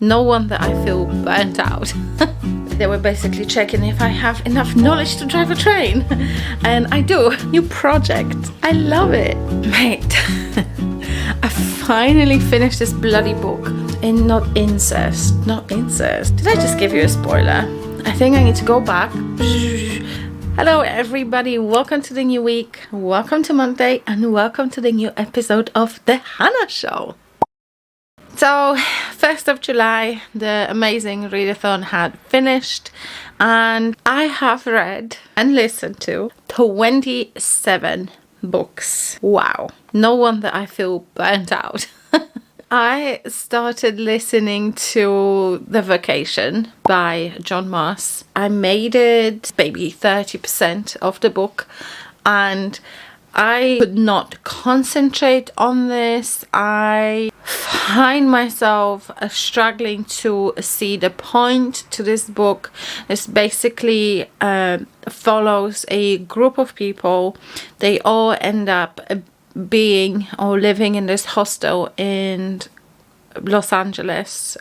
No wonder I feel burnt out. They were basically checking if I have enough knowledge to drive a train. And I do. New project. I love it. Mate, I finally finished this bloody book. And not incest. Not incest. Did I just give you a spoiler? I think I need to go back. Hello everybody, welcome to the new week. Welcome to Monday and welcome to the new episode of The Hannah Show. So, 1st of July, the amazing readathon had finished and I have read and listened to 27 books. Wow, no wonder I feel burnt out. I started listening to The Vacation by John Maas. I made it maybe 30% of the book and I could not concentrate on this. I find myself struggling to see the point to this book. This basically follows a group of people. They all end up being or living in this hostel in Los Angeles,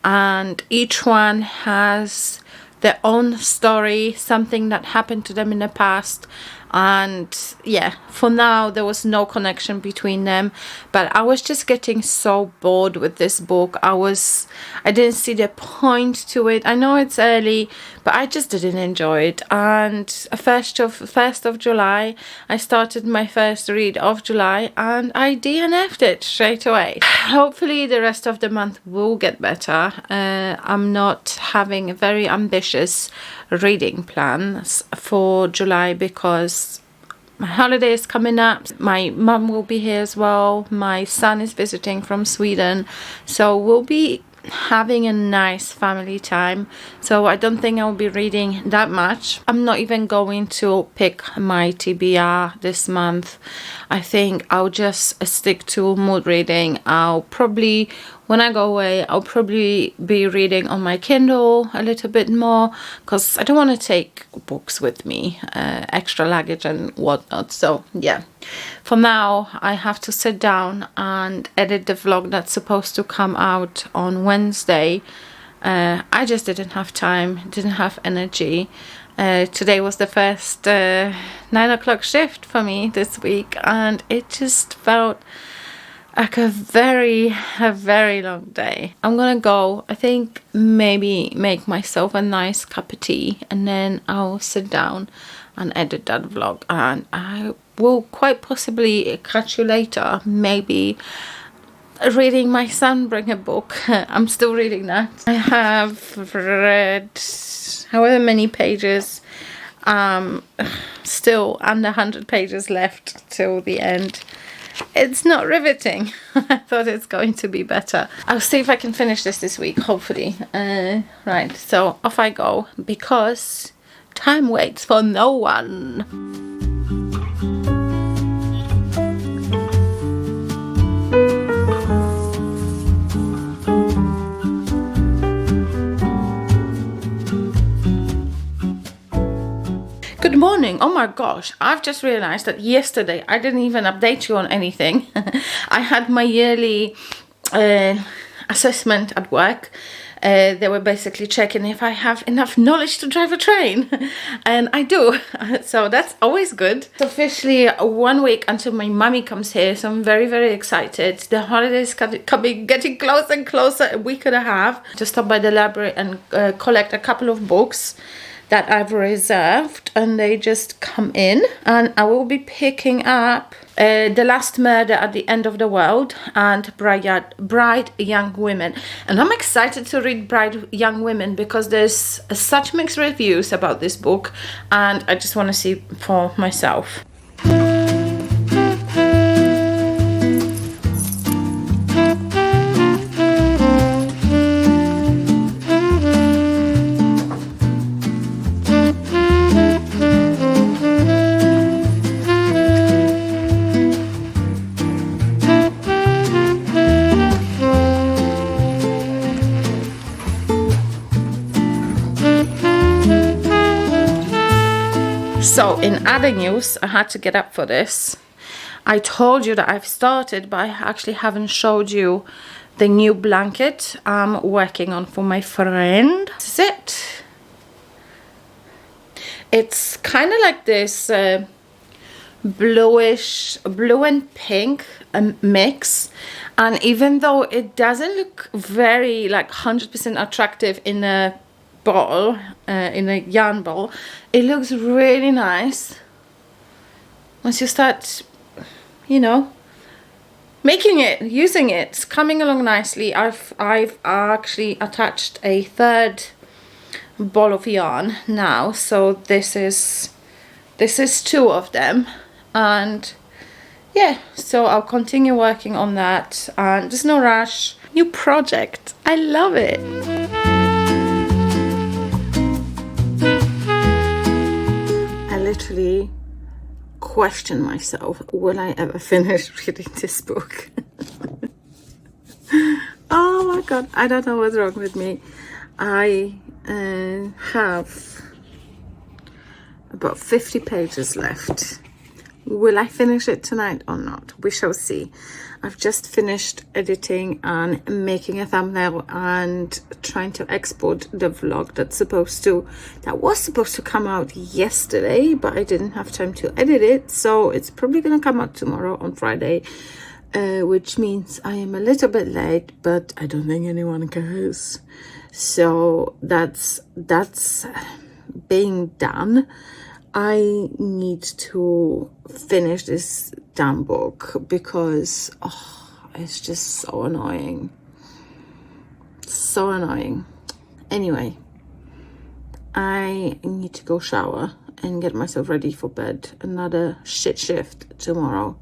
and each one has their own story, something that happened to them in the past. And yeah, for now there was no connection between them, but I was just getting so bored with this book. I didn't see the point to it. I know it's early, but I just didn't enjoy it. And 1st of July, I started my first read of July and I DNF'd it straight away. Hopefully the rest of the month will get better. I'm not having very ambitious reading plans for July because my holiday is coming up. My mum will be here as well. My son is visiting from Sweden, so we'll be having a nice family time. So I don't think I'll be reading that much. I'm not even going to pick my TBR this month. I think I'll just stick to mood reading. When I go away, I'll probably be reading on my Kindle a little bit more because I don't want to take books with me, extra luggage and whatnot. So yeah, for now I have to sit down and edit the vlog that's supposed to come out on Wednesday. I just didn't have time, didn't have energy. Today was the first 9 o'clock shift for me this week and it just felt like a very long day. I'm gonna go, I think maybe make myself a nice cup of tea and then I'll sit down and edit that vlog, and I will quite possibly catch you later, maybe reading my Sunbringer book. I'm still reading that. I have read however many pages, still under 100 pages left till the end. It's not riveting. I thought it's going to be better. I'll see if I can finish this week, hopefully. Right, so off I go because time waits for no one. Good morning. Oh my gosh, I've just realized that yesterday I didn't even update you on anything. I had my yearly assessment at work. They were basically checking if I have enough knowledge to drive a train, and I do, so that's always good. It's officially 1 week until my mummy comes here, so I'm very excited. The holidays getting closer and closer, a week and a half. Just stop by the library and collect a couple of books that I've reserved, and they just come in, and I will be picking up The Last Murder at the End of the World and Bright Young Women. And I'm excited to read Bright Young Women because there's such mixed reviews about this book and I just want to see for myself. So in other news, I had to get up for this. I told you that I've started, but I actually haven't showed you the new blanket I'm working on for my friend. This is it. It's kind of like this bluish, blue and pink mix, and even though it doesn't look very like 100% attractive in a bottle, in a yarn ball, it looks really nice once you start, you know, making it, using it. It's coming along nicely. I've actually attached a third ball of yarn now, so this is two of them, and yeah, so I'll continue working on that, and there's no rush. New project, I love it. I literally question myself, will I ever finish reading this book? Oh my god, I don't know what's wrong with me. I have about 50 pages left. Will I finish it tonight or not? We shall see. I've just finished editing and making a thumbnail and trying to export the vlog that was supposed to come out yesterday, but I didn't have time to edit it, so it's probably gonna come out tomorrow on Friday, which means I am a little bit late, but I don't think anyone cares. So that's being done. I need to finish this damn book because it's just so annoying. So annoying. Anyway, I need to go shower and get myself ready for bed. Another shit shift tomorrow.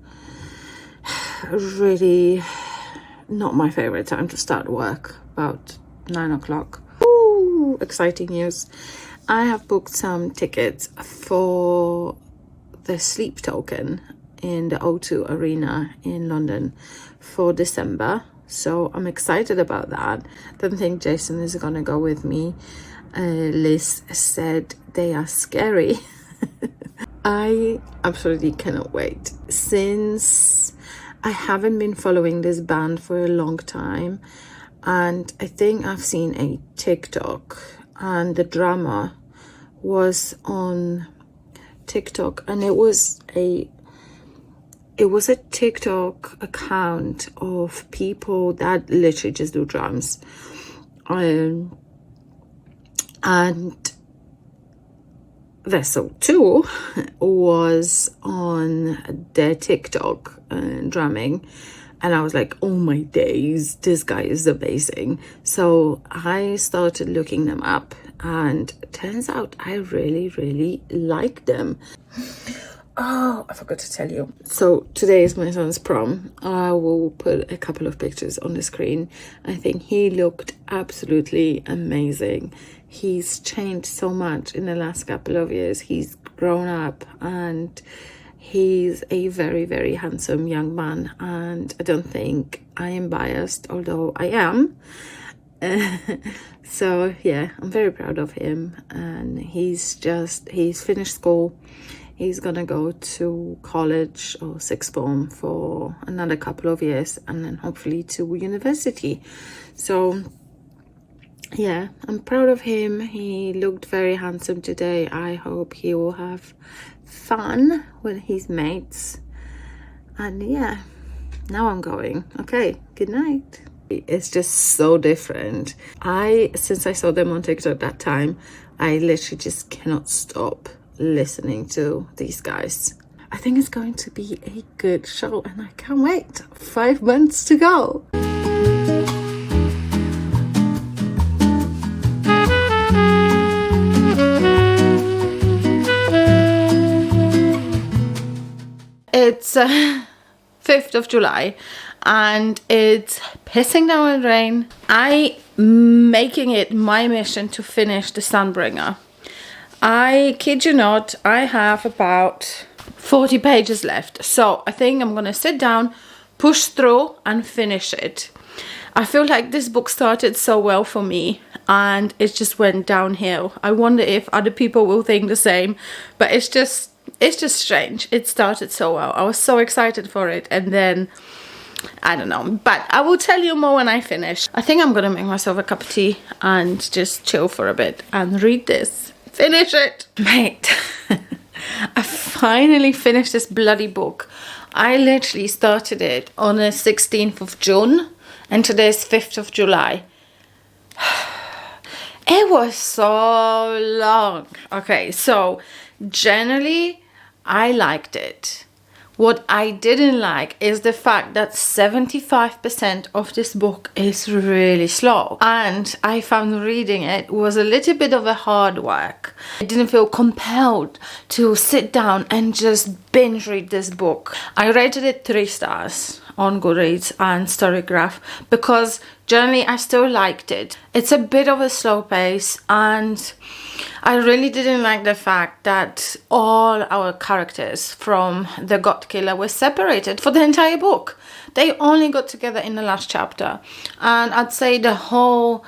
Really not my favorite time to start work, about 9 o'clock. Ooh, exciting news. I have booked some tickets for the Sleep Token in the O2 Arena in London for December. So I'm excited about that. Don't think Jason is gonna go with me. Liz said they are scary. I absolutely cannot wait. Since I haven't been following this band for a long time, and I think I've seen a TikTok, and the drama was on TikTok, and it was a TikTok account of people that literally just do drums, and Vessel 2 was on their TikTok drumming, and I was like, oh my days, this guy is amazing. So I started looking them up, and turns out I really, really like them. Oh, I forgot to tell you. So today is my son's prom. I will put a couple of pictures on the screen. I think he looked absolutely amazing. He's changed so much in the last couple of years. He's grown up, and he's a very, very handsome young man, and I don't think I am biased, although I am. So yeah, I'm very proud of him, and he's finished school. He's gonna go to college or sixth form for another couple of years, and then hopefully to university. So yeah, I'm proud of him. He looked very handsome today. I hope he will have fun with his mates. And yeah, now I'm going. Okay, good night. It's just so different. Since I saw them on TikTok that time, I literally just cannot stop listening to these guys. I think it's going to be a good show, and I can't wait. 5 months to go. It's 5th of July and it's pissing down with rain. I'm making it my mission to finish the Sunbringer. I kid you not, I have about 40 pages left. So I think I'm gonna sit down, push through and finish it. I feel like this book started so well for me and it just went downhill. I wonder if other people will think the same, but it's just strange. It started so well. I was so excited for it, and then I don't know, but I will tell you more when I finish. I think I'm gonna make myself a cup of tea and just chill for a bit and read this. Finish it, mate. I finally finished this bloody book. I literally started it on the 16th of June and today is 5th of July. It was so long. Okay, so generally I liked it. What I didn't like is the fact that 75% of this book is really slow. And I found reading it was a little bit of a hard work. I didn't feel compelled to sit down and just binge read this book. I rated it 3 stars on Goodreads and Storygraph because generally I still liked it. It's a bit of a slow pace and I really didn't like the fact that all our characters from the God Killer were separated for the entire book. They only got together in the last chapter, and I'd say the whole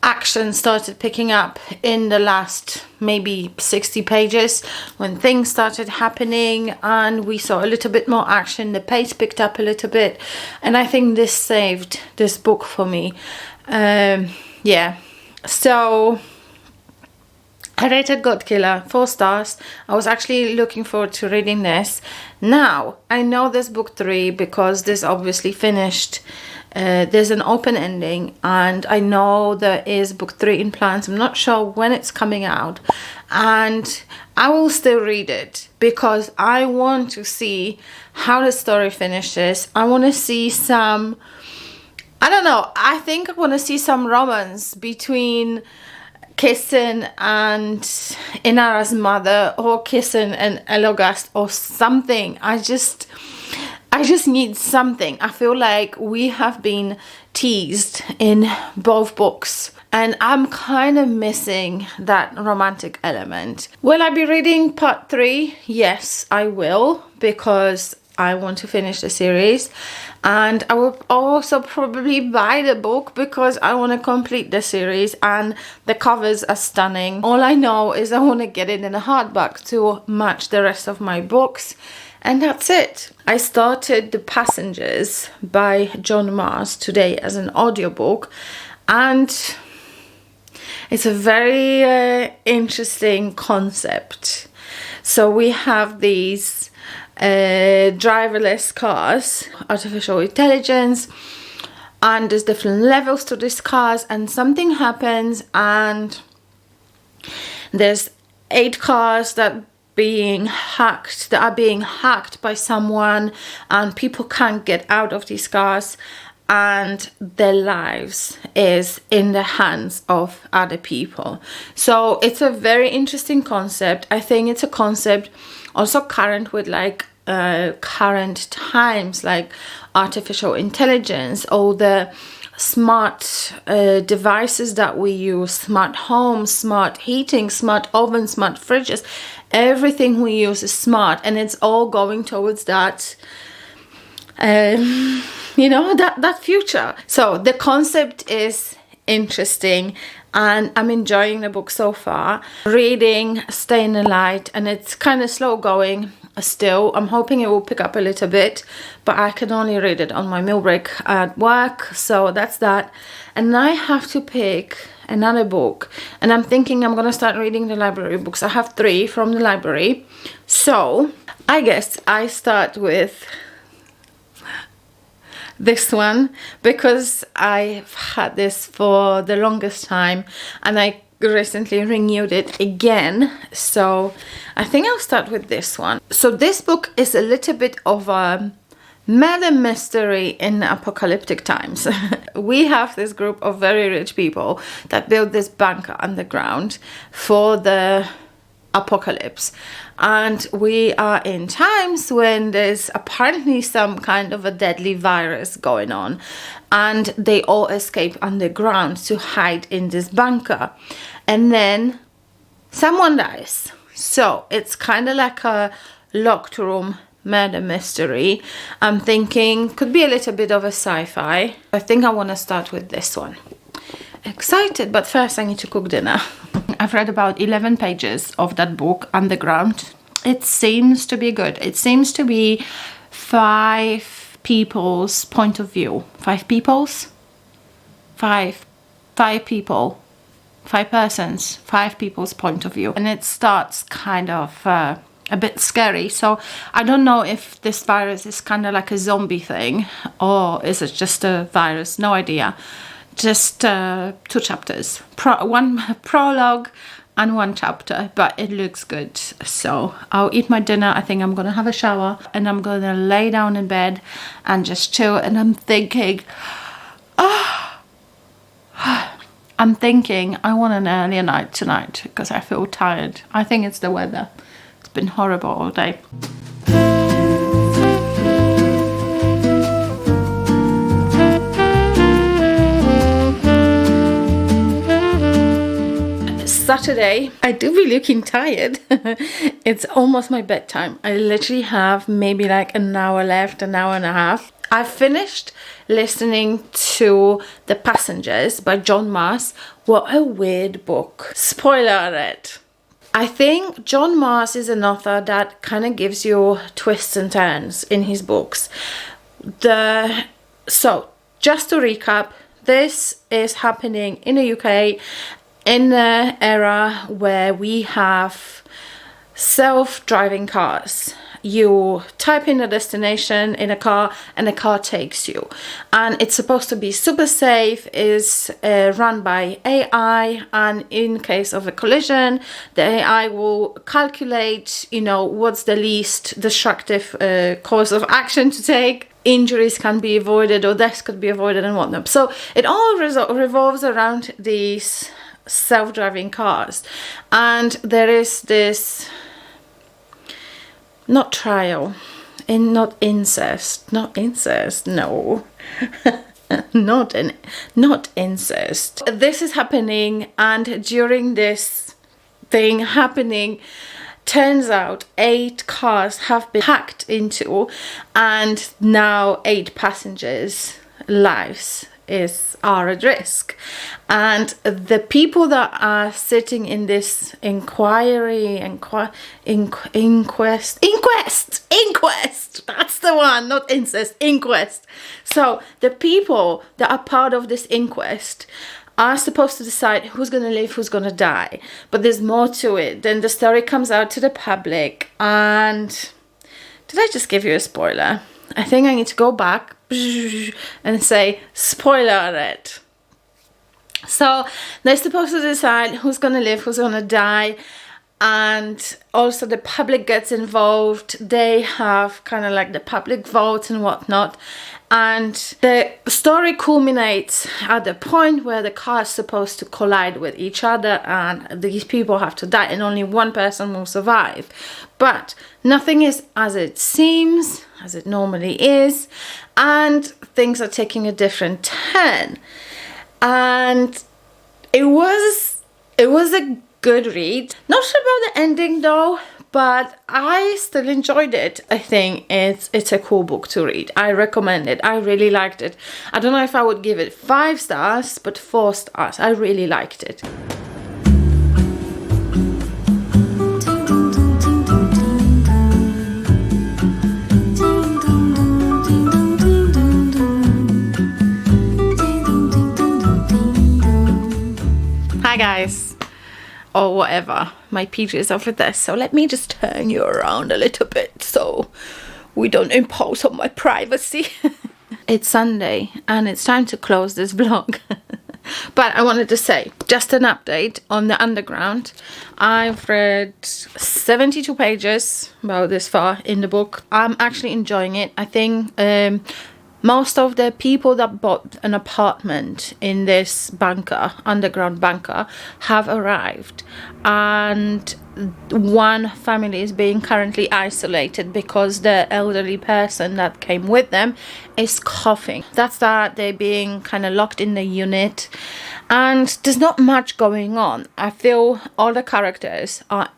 action started picking up in the last maybe 60 pages when things started happening and we saw a little bit more action. The pace picked up a little bit, and I think this saved this book for me. Yeah, so I rated God Killer 4 stars. I was actually looking forward to reading this. Now, I know there's book 3 because this obviously finished. There's an open ending and I know there is book 3 in plans. I'm not sure when it's coming out. And I will still read it because I want to see how the story finishes. I want to see some, I don't know, I think I want to see some romance between Kissen and Inara's mother, or Kissen and Elogast, or something. I just need something. I feel like we have been teased in both books and I'm kind of missing that romantic element. Will I be reading part 3? Yes, I will, because I want to finish the series, and I will also probably buy the book because I want to complete the series and the covers are stunning. All I know is I want to get it in a hardback to match the rest of my books, and that's it. I started The Passengers by John Mars today as an audiobook, and it's a very interesting concept. So we have these driverless cars, artificial intelligence, and there's different levels to these cars, and something happens and there's 8 cars that are being hacked by someone, and people can't get out of these cars and their lives is in the hands of other people. So it's a very interesting concept. I think it's a concept also current with like current times, like artificial intelligence, all the smart devices that we use, smart homes, smart heating, smart ovens, smart fridges. Everything we use is smart, and it's all going towards that you know, that future. So the concept is interesting and I'm enjoying the book so far. Reading Stay in the Light, and it's kind of slow going still. I'm hoping it will pick up a little bit, but I can only read it on my meal break at work, so that's that. And I have to pick another book, and I'm thinking I'm gonna start reading the library books. I have 3 from the library, so I guess I start with this one because I've had this for the longest time and I recently renewed it again, so I think I'll start with this one. So this book is a little bit of a murder mystery in apocalyptic times. We have this group of very rich people that built this bunker underground for the apocalypse, and we are in times when there's apparently some kind of a deadly virus going on, and they all escape underground to hide in this bunker, and then someone dies. So it's kind of like a locked room murder mystery. I'm thinking could be a little bit of a sci-fi. I think I want to start with this one. Excited, but first I need to cook dinner. I've read about 11 pages of that book, Underground. It seems to be good. It seems to be 5 people's point of view. 5 people's? 5 people. 5 persons, 5 people's point of view. And it starts kind of a bit scary. So I don't know if this virus is kind of like a zombie thing, or is it just a virus? No idea. Just 2 chapters. One prologue and 1 chapter, but it looks good. So I'll eat my dinner. I think I'm gonna have a shower and I'm gonna lay down in bed and just chill. And I'm thinking, I want an earlier night tonight because I feel tired. I think it's the weather. It's been horrible all day. Saturday, I do be looking tired. It's almost my bedtime. I literally have maybe like an hour left, an hour and a half. I finished listening to The Passengers by John Maas. What a weird book. Spoiler alert. I think John Maas is an author that kind of gives you twists and turns in his books. So, just to recap, this is happening in the UK in the era where we have self-driving cars. You type in a destination in a car and the car takes you, and it's supposed to be super safe, is run by AI, and in case of a collision the AI will calculate, you know, what's the least destructive course of action to take. Injuries can be avoided or deaths could be avoided and whatnot. So it all revolves around these self-driving cars, and there is this not incest, no not incest. This is happening, and during this thing happening, turns out 8 cars have been hacked into, and now 8 passengers' lives are at risk. And the people that are sitting in this inquest, that's the one, not incest, inquest. So the people that are part of this inquest are supposed to decide who's going to live, who's going to die. But there's more to it. Then the story comes out to the public, and did I just give you a spoiler? I think I need to go back and say spoiler alert. So they're supposed to decide who's gonna live, who's gonna die, and also the public gets involved. They have kind of like the public vote and whatnot, and the story culminates at the point where the cars are supposed to collide with each other, and these people have to die, and only one person will survive. But nothing is as it seems, as it normally is, and things are taking a different turn. And it was a good read. Not sure about the ending though, but I still enjoyed it. I think it's a cool book to read. I recommend it. I really liked it. I don't know if I would give it 5 stars, but 4 stars. I really liked it. Guys, or whatever, my PJs over there, so let me just turn you around a little bit so we don't impose on my privacy. It's Sunday and it's time to close this vlog. But I wanted to say just an update on the Underground. I've read 72 pages about this far in the book. I'm actually enjoying it. I think most of the people that bought an apartment in this bunker, underground bunker, have arrived, and one family is being currently isolated because the elderly person that came with them is coughing. That's that. They're being kind of locked in the unit, and there's not much going on. I feel all the characters are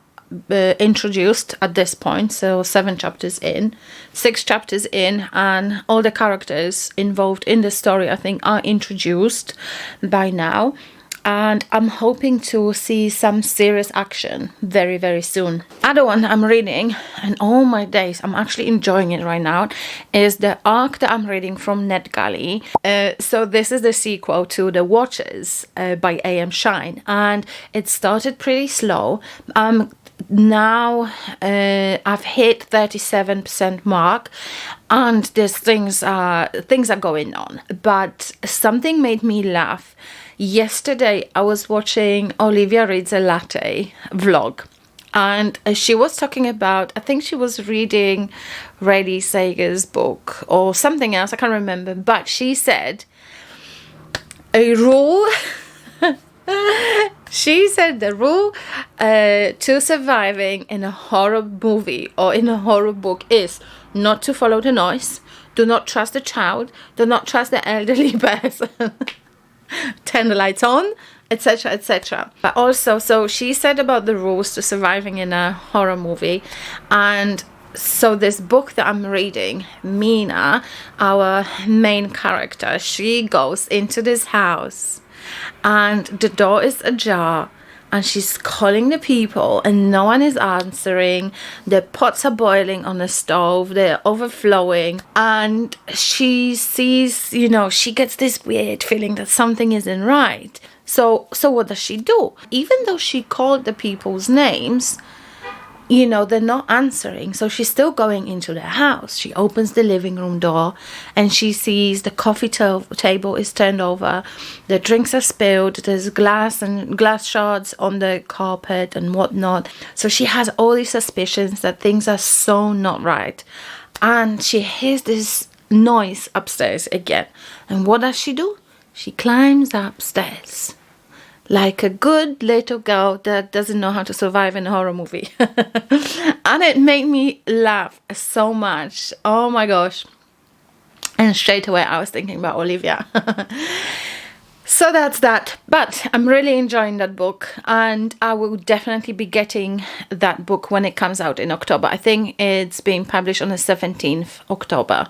introduced at this point, so 6 chapters in, and all the characters involved in the story I think are introduced by now. and I'm hoping to see some serious action very, very soon. Other one I'm reading, and oh my days, I'm actually enjoying it right now, is the arc that I'm reading from NetGalley. So this is the sequel to The Watchers by A.M. Shine, and it started pretty slow. Now I've hit 37% mark, and there's things are going on, but something made me laugh. Yesterday I was watching Olivia Reads a Latte vlog, and she was talking about, I think she was reading Rayleigh Sager's book or something else, I can't remember, but she said a rule she said the rule to surviving in a horror movie or in a horror book is not to follow the noise, do not trust the child, do not trust the elderly person, turn the lights on, etc, etc. But also, so she said about the rules to surviving in a horror movie, and so this book that I'm reading, Mina, our main character, she goes into this house and the door is ajar and she's calling the people and no one is answering. The pots are boiling on the stove, they're overflowing, and she sees, you know, she gets this weird feeling that something isn't right. So what does she do? Even though she called the people's names, you know, they're not answering. So she's still going into the house. She opens the living room door and she sees the coffee table is turned over. The drinks are spilled. There's glass shards on the carpet and whatnot. So she has all these suspicions that things are so not right. And she hears this noise upstairs again. And what does she do? She climbs upstairs like a good little girl that doesn't know how to survive in a horror movie. And it made me laugh so much. Oh my gosh. And straight away I was thinking about Olivia. So that's that. But I'm really enjoying that book, and I will definitely be getting that book when it comes out in October. I think it's being published on the 17th October.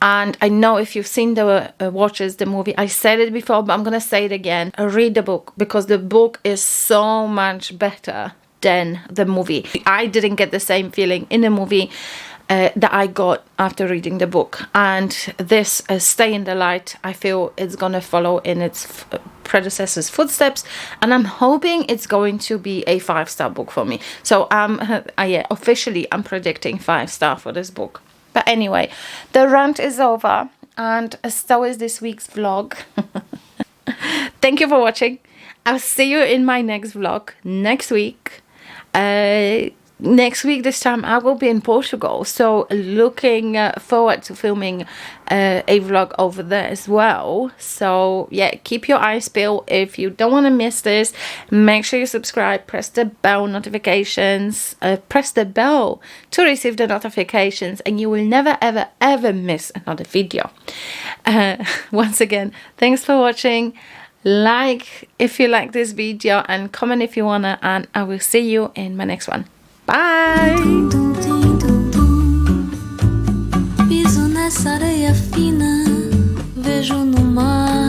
And I know if you've seen the Watchers, the movie, I said it before, but I'm going to say it again. Read the book, because the book is so much better than the movie. I didn't get the same feeling in the movie that I got after reading the book, and this Stay in the Light, I feel it's gonna follow in its predecessor's footsteps, and I'm hoping it's going to be a 5-star book for me. So yeah, officially I'm predicting 5-star for this book. But anyway, the rant is over, and so is this week's vlog. Thank you for watching. I'll see you in my next vlog next week. Next week, this time, I will be in Portugal, so looking forward to filming a vlog over there as well. So yeah, keep your eyes peeled. If you don't want to miss this, make sure you subscribe, press the bell notifications, press the bell to receive the notifications, and you will never ever ever miss another video. Once again, thanks for watching. Like if you like this video and comment if you wanna, and I will see you in my next one. Bye! Piso nessa areia fina, vejo no mar